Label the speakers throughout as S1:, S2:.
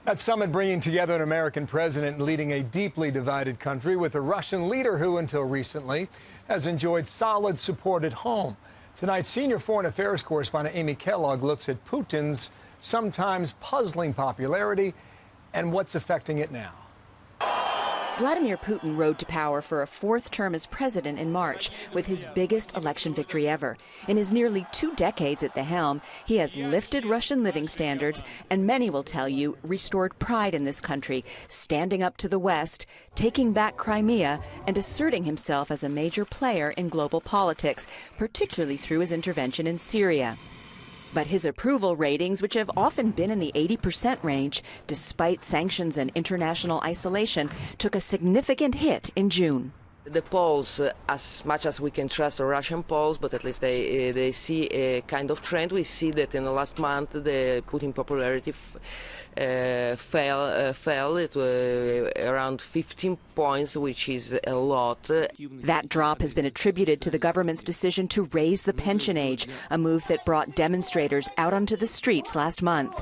S1: That summit bringing together an American president leading a deeply divided country with a Russian leader who, until recently, has enjoyed solid support at home. Tonight, senior foreign affairs correspondent Amy Kellogg looks at Putin's sometimes puzzling popularity and what's affecting it now.
S2: Vladimir Putin rode to power for a fourth term as president in March with his biggest election victory ever. In his nearly 2 decades at the helm, he has lifted Russian living standards and many will tell you restored pride in this country, standing up to the West, taking back Crimea, and asserting himself as a major player in global politics, particularly through his intervention in Syria. But his approval ratings, which have often been in the 80% range, despite sanctions and international isolation, took a significant hit in June.
S3: The polls, as much as we can trust the Russian polls, but at least they see a kind of trend. We see that in the last month the Putin popularity fell to around 15 points, which is a lot.
S2: That drop has been attributed to the government's decision to raise the pension age, a move that brought demonstrators out onto the streets last month.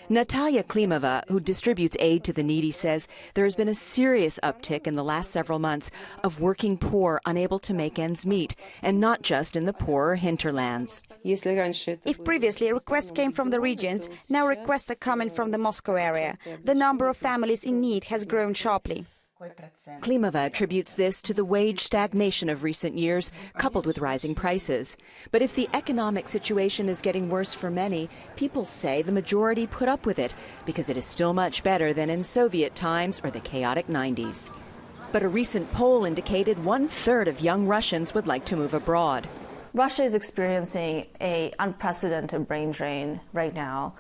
S2: Natalia Klimova, who distributes aid to the needy, says there has been a serious uptick in the last several months of working poor unable to make ends meet, and not just in the poorer hinterlands.
S4: If previously requests came from the regions, now requests are coming from the Moscow area. The number of families in need has grown sharply.
S2: Klimova attributes this to the wage stagnation of recent years, coupled with rising prices. But if the economic situation is getting worse for many, people say the majority put up with it because it is still much better than in Soviet times or the chaotic 90s. But a recent poll indicated 1/3 of young Russians would like to move abroad.
S5: Russia is experiencing an unprecedented brain drain right now.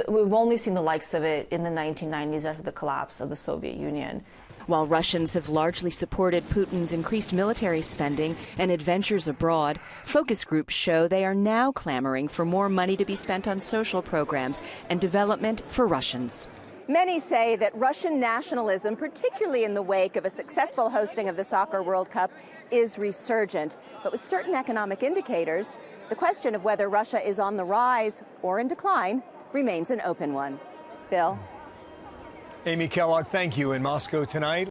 S5: We've only seen the likes of it in the 1990s after the collapse of the Soviet Union.
S2: While Russians have largely supported Putin's increased military spending and adventures abroad, focus groups show they are now clamoring for more money to be spent on social programs and development for Russians.
S6: Many say that Russian nationalism, particularly in the wake of a successful hosting of the Soccer World Cup, is resurgent. But with certain economic indicators, the question of whether Russia is on the rise or in decline remains an open one. Bill?
S1: Amy Kellogg, thank you. In Moscow tonight.